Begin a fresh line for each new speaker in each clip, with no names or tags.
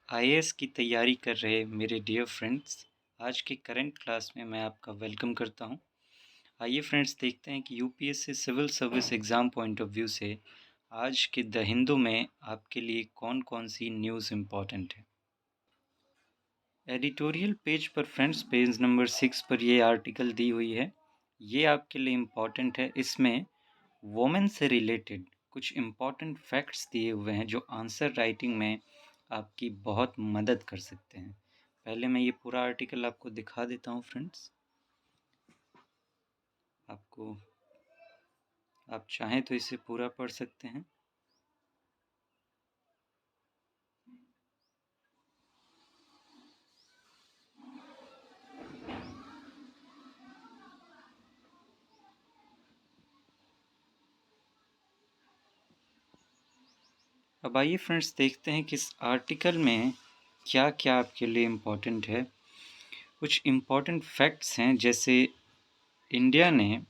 IAS की तैयारी कर रहे मेरे डियर फ्रेंड्स, आज के करंट क्लास में मैं आपका वेलकम करता हूं। आइए फ्रेंड्स, देखते हैं कि UPSC civil service exam point of view से आज के द हिंदू में आपके लिए कौन कौन सी न्यूज़ इम्पॉर्टेंट है। एडिटोरियल पेज पर फ्रेंड्स, पेज नंबर 6 पर ये आर्टिकल दी हुई है। ये आपके लिए इम्पॉर्टेंट है। इसमें वोमेन से रिलेटेड कुछ इम्पॉर्टेंट फैक्ट्स दिए हुए हैं जो आंसर राइटिंग में आपकी बहुत मदद कर सकते हैं। पहले मैं ये पूरा आर्टिकल आपको दिखा देता हूँ फ्रेंड्स। आप चाहें तो इसे पूरा पढ़ सकते हैं। अब आइए फ्रेंड्स, देखते हैं कि इस आर्टिकल में क्या क्या आपके लिए इम्पोर्टेंट है। कुछ इम्पोर्टेंट फैक्ट्स हैं, जैसे इंडिया ने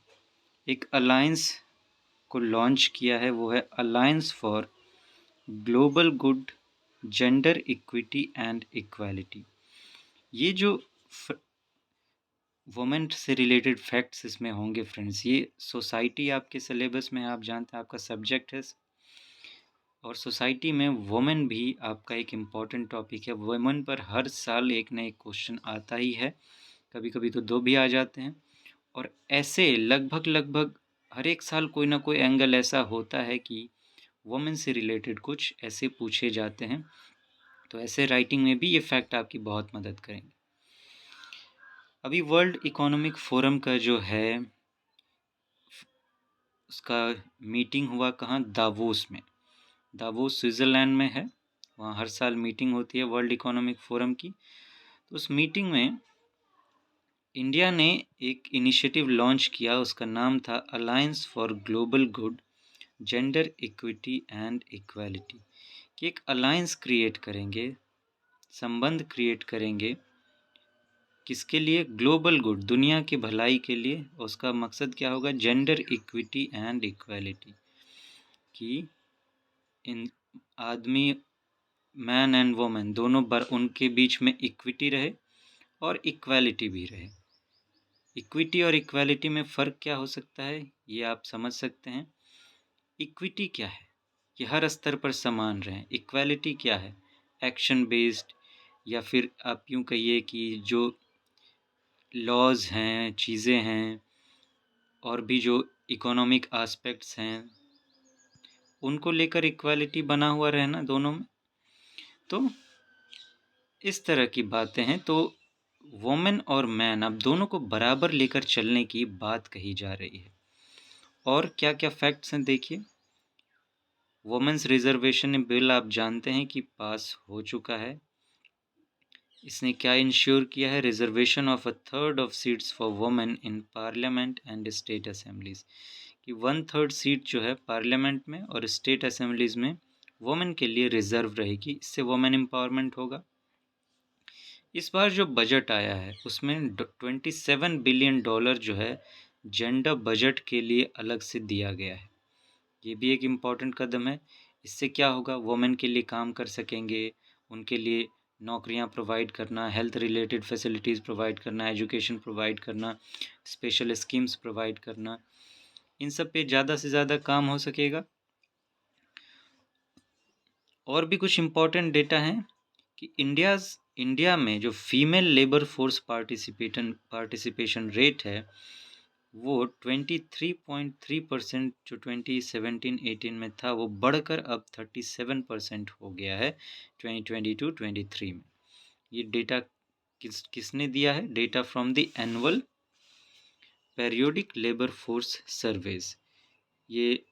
एक अलायंस को लॉन्च किया है, वो है alliance for global good, gender equity and equality. ये जो वुमेन से रिलेटेड फैक्ट्स इसमें होंगे फ्रेंड्स। ये सोसाइटी आपके सिलेबस में, आप जानते हैं आपका सब्जेक्ट है, और सोसाइटी में वुमेन भी आपका एक इम्पॉर्टेंट टॉपिक है। वुमेन पर हर साल एक ना एक क्वेश्चन आता ही है, कभी कभी तो दो भी आ जाते हैं। और ऐसे लगभग हर एक साल कोई ना कोई एंगल ऐसा होता है कि वुमेन से रिलेटेड कुछ ऐसे पूछे जाते हैं। तो ऐसे राइटिंग में भी ये फैक्ट आपकी बहुत मदद करेंगे। अभी वर्ल्ड इकोनॉमिक फोरम का जो है, उसका मीटिंग हुआ कहाँ? दावोस में। दावोस स्विट्ज़रलैंड में है। वहाँ हर साल मीटिंग होती है वर्ल्ड इकोनॉमिक फोरम की। तो उस मीटिंग में इंडिया ने एक इनिशिएटिव लॉन्च किया, उसका नाम था alliance for global good, gender equity and equality. कि एक अलायंस क्रिएट करेंगे, संबंध क्रिएट करेंगे, किसके लिए? ग्लोबल गुड, दुनिया की भलाई के लिए। उसका मकसद क्या होगा? जेंडर इक्विटी एंड इक्वालिटी, कि इन आदमी, मैन एंड वोमेन दोनों उनके बीच में इक्विटी रहे और इक्वालिटी भी रहे। इक्विटी और इक्वालिटी में फ़र्क क्या हो सकता है, ये आप समझ सकते हैं। इक्विटी क्या है? कि हर स्तर पर समान रहें। इक्वालिटी क्या है? एक्शन बेस्ड, या फिर आप यूँ कहिए कि जो लॉज हैं, चीज़ें हैं, और भी जो इकोनॉमिक एस्पेक्ट्स हैं, उनको लेकर इक्वालिटी बना हुआ रहना दोनों में। तो इस तरह की बातें हैं। तो वोमेन और मैन, अब दोनों को बराबर लेकर चलने की बात कही जा रही है। और क्या क्या फैक्ट्स हैं देखिए। वोमेन्स रिजर्वेशन बिल आप जानते हैं कि पास हो चुका है। इसने क्या इंश्योर किया है? Reservation of 1/3 of seats for women in parliament and state assemblies, कि 1/3 सीट जो है पार्लियामेंट में और स्टेट असेंबलीज में वुमेन के लिए रिजर्व रहेगी। इससे वुमेन एम्पावरमेंट होगा। इस बार जो बजट आया है उसमें $27 बिलियन जो है जेंडर बजट के लिए अलग से दिया गया है। ये भी एक इम्पॉर्टेंट कदम है। इससे क्या होगा? वुमेन के लिए काम कर सकेंगे, उनके लिए नौकरियां प्रोवाइड करना, हेल्थ रिलेटेड फैसिलिटीज़ प्रोवाइड करना, एजुकेशन प्रोवाइड करना, स्पेशल स्कीम्स प्रोवाइड करना, इन सब पे ज़्यादा से ज़्यादा काम हो सकेगा। और भी कुछ इम्पॉर्टेंट डेटा हैं कि इंडिया में जो female labour force participation rate है, वो 23.3% जो 2017-18 में था, वो बढ़कर अब 37% हो गया है 2022-23 में। ये डेटा किसने दिया है? Data from the annual periodic labour force surveys. ये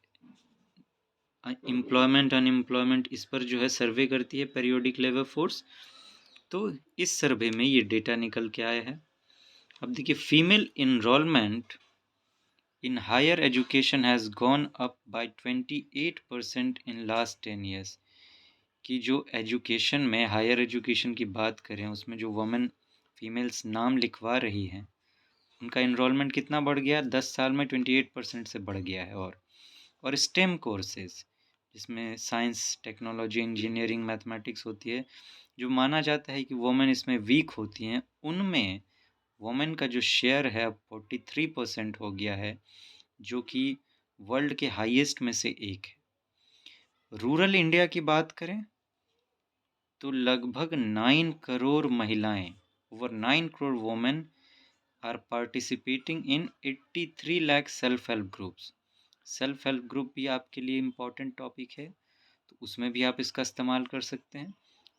एम्प्लॉयमेंट अनएम्प्लॉयमेंट, इस पर जो है सर्वे करती है पेरियोडिक लेबर फोर्स। तो इस सर्वे में ये डेटा निकल के आया है। अब देखिए, female enrolment in higher education has gone up by 28% in last 10 years। कि जो एजुकेशन में, हायर एजुकेशन की बात करें, उसमें जो वुमेन फीमेल्स नाम लिखवा रही हैं, उनका इनरोलमेंट कितना बढ़ गया? 10 साल में 28% से बढ़ गया है। और स्टेम कोर्सेज, जिसमें साइंस, टेक्नोलॉजी, इंजीनियरिंग, मैथमेटिक्स होती है, जो माना जाता है कि वुमेन इसमें वीक होती हैं, उनमें वुमेन का जो शेयर है अब 43% हो गया है, जो कि वर्ल्ड के हाईएस्ट में से एक है। रूरल इंडिया की बात करें तो लगभग 9 करोड़ महिलाएं, over 9 crore women are participating in 83 lakh self help groups. Self help group भी आपके लिए इम्पोर्टेंट टॉपिक है, तो उसमें भी आप इसका इस्तेमाल कर सकते हैं,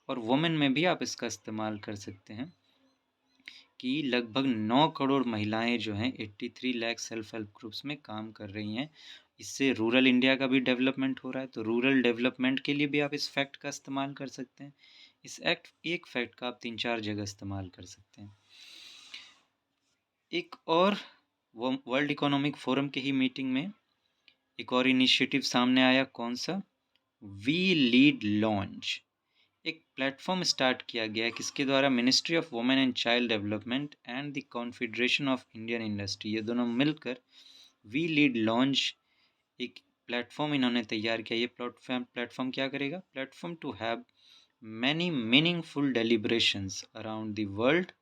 और वुमेन में भी आप इसका इस्तेमाल कर सकते हैं कि लगभग 9 करोड़ महिलाएं जो हैं 83 लाख सेल्फ हेल्प ग्रुप्स में काम कर रही हैं। इससे रूरल इंडिया का भी डेवलपमेंट हो रहा है, तो रूरल डेवलपमेंट के लिए भी आप इस फैक्ट का इस्तेमाल कर सकते हैं। इस एक फैक्ट का आप 3-4 जगह इस्तेमाल कर सकते हैं। एक और वर्ल्ड इकोनॉमिक फोरम के ही मीटिंग में एक और इनिशिएटिव सामने आया, कौन सा? We lead launch. एक प्लेटफॉर्म स्टार्ट किया गया है, किसके द्वारा? Ministry of women and child development and the confederation of Indian industry, ये दोनों मिलकर वी लीड लॉन्च एक प्लेटफॉर्म इन्होंने तैयार किया। ये प्लेटफॉर्म क्या करेगा? Platform to have many meaningful deliberations around the world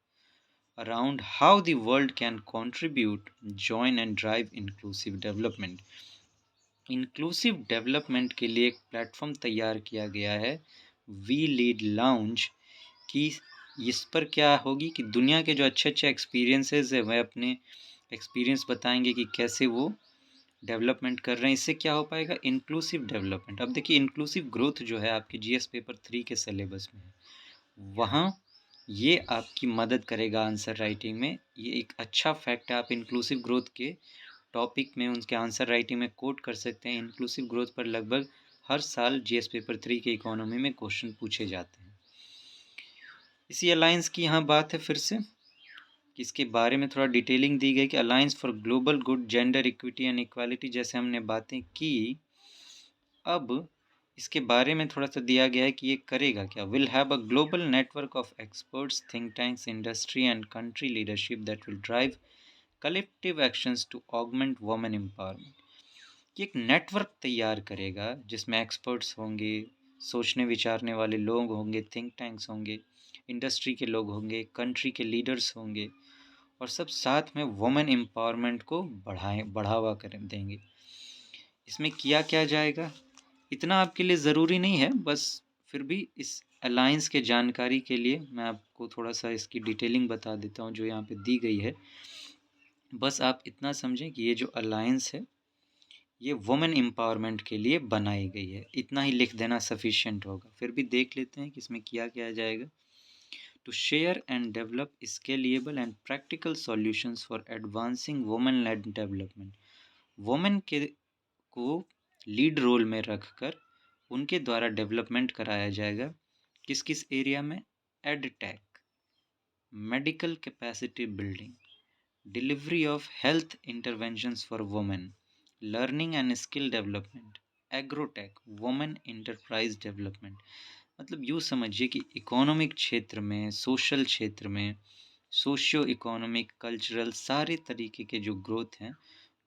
around how the world can contribute, join and drive inclusive development. Inclusive development के लिए एक प्लेटफॉर्म तैयार किया गया है, वी लीड लाउंज, कि इस पर क्या होगी कि दुनिया के जो अच्छे अच्छे एक्सपीरियंसेस है वह अपने एक्सपीरियंस बताएंगे कि कैसे वो डेवलपमेंट कर रहे हैं। इससे क्या हो पाएगा? Inclusive development. अब देखिए, इंक्लूसिव ग्रोथ जो है आपके जीएस पेपर 3 के सिलेबस में है, वहाँ ये आपकी मदद करेगा आंसर राइटिंग में। ये एक अच्छा फैक्ट है, आप इंक्लूसिव ग्रोथ के टॉपिक में उनके आंसर राइटिंग में कोट कर सकते हैं। इंक्लूसिव ग्रोथ पर लगभग हर साल जीएस पेपर 3 के इकोनॉमी में क्वेश्चन पूछे जाते हैं। इसी अलायंस की यहाँ बात है फिर से, कि इसके बारे में थोड़ा डिटेलिंग दी गई कि alliance for global good, gender equity and equality, जैसे हमने बातें की, अब इसके बारे में थोड़ा सा दिया गया है कि ये करेगा क्या। Will have a global network of experts, think tanks, industry and country leadership that will drive collective actions to augment women empowerment. ये एक नेटवर्क तैयार करेगा जिसमें एक्सपर्ट्स होंगे, सोचने विचारने वाले लोग होंगे, थिंक टैंक्स होंगे, इंडस्ट्री के लोग होंगे, कंट्री के लीडर्स होंगे, और सब साथ में वुमेन एम्पावरमेंट को बढ़ावा कर देंगे। इसमें किया क्या जाएगा इतना आपके लिए ज़रूरी नहीं है, बस फिर भी इस अलायंस के जानकारी के लिए मैं आपको थोड़ा सा इसकी डिटेलिंग बता देता हूँ जो यहाँ पे दी गई है। बस आप इतना समझें कि ये जो अलायंस है ये वुमेन एम्पावरमेंट के लिए बनाई गई है, इतना ही लिख देना सफिशिएंट होगा। फिर भी देख लेते हैं कि इसमें किया क्या जाएगा। To share and develop scalable and practical solutions for advancing women led development. Women के को लीड रोल में रखकर उनके द्वारा डेवलपमेंट कराया जाएगा। किस किस एरिया में? Edtech, medical capacity building, delivery of health interventions for women, learning and skill development, agrotech, women enterprise development. मतलब यूँ समझिए कि इकोनॉमिक क्षेत्र में, सोशल क्षेत्र में, सोशियो इकोनॉमिक, कल्चरल, सारे तरीके के जो ग्रोथ हैं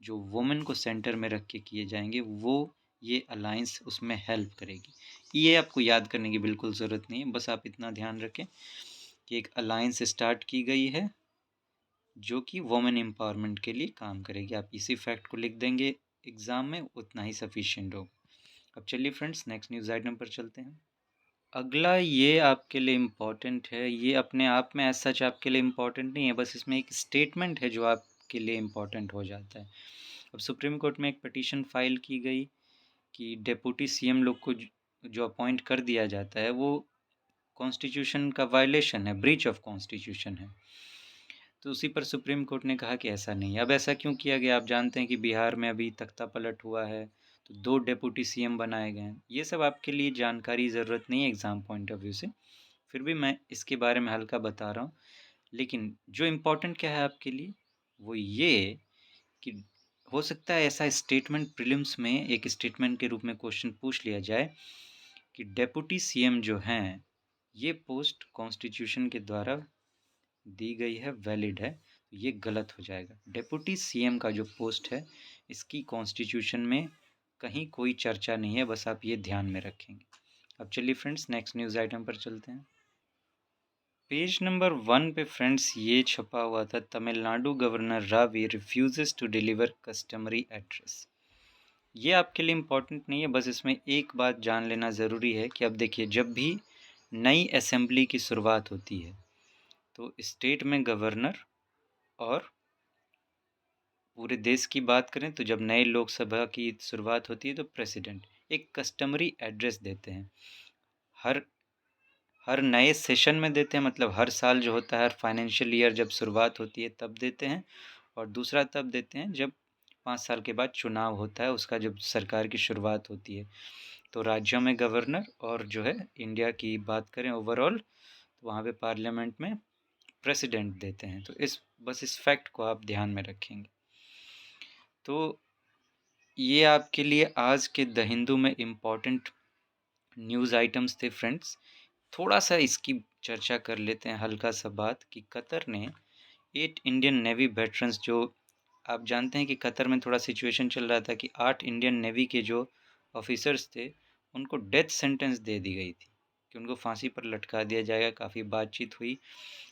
जो वुमेन को सेंटर में रख के किए जाएंगे, वो ये अलायंस उसमें हेल्प करेगी। ये आपको याद करने की बिल्कुल ज़रूरत नहीं है, बस आप इतना ध्यान रखें कि एक अलायंस स्टार्ट की गई है जो कि वुमेन एम्पावरमेंट के लिए काम करेगी। आप इसी फैक्ट को लिख देंगे एग्ज़ाम में, उतना ही सफिशिएंट होगा। अब चलिए फ्रेंड्स, नेक्स्ट न्यूज़ आइटम पर चलते हैं। अगला ये आपके लिए इम्पॉर्टेंट है, ये अपने आप में एज सच आपके लिए इम्पॉर्टेंट नहीं है, बस इसमें एक स्टेटमेंट है जो आपके लिए इम्पॉर्टेंट हो जाता है। अब सुप्रीम कोर्ट में एक पिटीशन फाइल की गई कि डेप्यूटी सीएम लोग को जो अपॉइंट कर दिया जाता है वो कॉन्स्टिट्यूशन का वायलेशन है, ब्रीच ऑफ कॉन्स्टिट्यूशन है। तो उसी पर सुप्रीम कोर्ट ने कहा कि ऐसा नहीं है। अब ऐसा क्यों किया गया? आप जानते हैं कि बिहार में अभी तख्ता पलट हुआ है, तो 2 डेप्यूटी सीएम बनाए गए हैं। ये सब आपके लिए जानकारी ज़रूरत नहीं है एग्ज़ाम पॉइंट ऑफ व्यू से, फिर भी मैं इसके बारे में हल्का बता रहा हूँ। लेकिन जो इम्पोर्टेंट क्या है आपके लिए, वो ये कि हो सकता है ऐसा स्टेटमेंट प्रीलिम्स में एक स्टेटमेंट के रूप में क्वेश्चन पूछ लिया जाए कि डेप्यूटी सीएम जो हैं ये पोस्ट कॉन्स्टिट्यूशन के द्वारा दी गई है, वैलिड है, तो ये गलत हो जाएगा। डेप्यूटी सीएम का जो पोस्ट है इसकी कॉन्स्टिट्यूशन में कहीं कोई चर्चा नहीं है, बस आप ये ध्यान में रखेंगे। अब चलिए फ्रेंड्स नेक्स्ट न्यूज़ आइटम पर चलते हैं। पेज नंबर 1 पे फ्रेंड्स ये छपा हुआ था, Tamil Nadu governor Ravi refuses to deliver customary address. ये आपके लिए इम्पोर्टेंट नहीं है, बस इसमें एक बात जान लेना ज़रूरी है कि अब देखिए, जब भी नई असेंबली की शुरुआत होती है तो स्टेट में गवर्नर, और पूरे देश की बात करें तो जब नए लोकसभा की शुरुआत होती है तो प्रेसिडेंट एक कस्टमरी एड्रेस देते हैं। हर हर नए सेशन में देते हैं, मतलब हर साल जो होता है, हर फाइनेंशियल ईयर जब शुरुआत होती है तब देते हैं, और दूसरा तब देते हैं जब 5 साल के बाद चुनाव होता है, उसका जब सरकार की शुरुआत होती है। तो राज्यों में गवर्नर, और जो है इंडिया की बात करें ओवरऑल तो वहाँ पे पार्लियामेंट में प्रेसिडेंट देते हैं। तो बस इस फैक्ट को आप ध्यान में रखेंगे। तो ये आपके लिए आज के द हिंदू में इम्पॉर्टेंट न्यूज़ आइटम्स थे फ्रेंड्स। थोड़ा सा इसकी चर्चा कर लेते हैं, हल्का सा बात, कि कतर ने 8 इंडियन नेवी वेटरन्स, जो आप जानते हैं कि कतर में थोड़ा सिचुएशन चल रहा था कि 8 इंडियन नेवी के जो ऑफिसर्स थे उनको डेथ सेंटेंस दे दी गई थी कि उनको फांसी पर लटका दिया जाएगा। काफ़ी बातचीत हुई,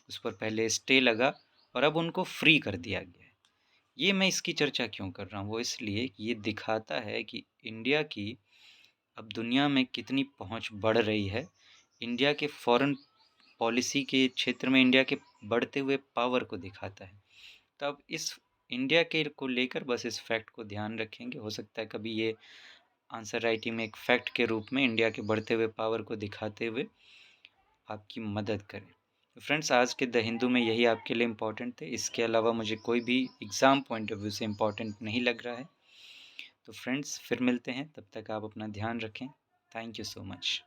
उस पर पहले स्टे लगा और अब उनको फ्री कर दिया गया है। ये मैं इसकी चर्चा क्यों कर रहा हूँ, वो इसलिए कि ये दिखाता है कि इंडिया की अब दुनिया में कितनी पहुँच बढ़ रही है। इंडिया के फॉरेन पॉलिसी के क्षेत्र में इंडिया के बढ़ते हुए पावर को दिखाता है। तो अब इस इंडिया के को लेकर बस इस फैक्ट को ध्यान रखेंगे। हो सकता है कभी ये आंसर राइटिंग में एक फैक्ट के रूप में इंडिया के बढ़ते हुए पावर को दिखाते हुए आपकी मदद करें। तो फ्रेंड्स आज के द हिंदू में यही आपके लिए इम्पोर्टेंट थे। इसके अलावा मुझे कोई भी एग्ज़ाम पॉइंट ऑफ व्यू से इम्पोर्टेंट नहीं लग रहा है। तो फ्रेंड्स फिर मिलते हैं, तब तक आप अपना ध्यान रखें। Thank you so much.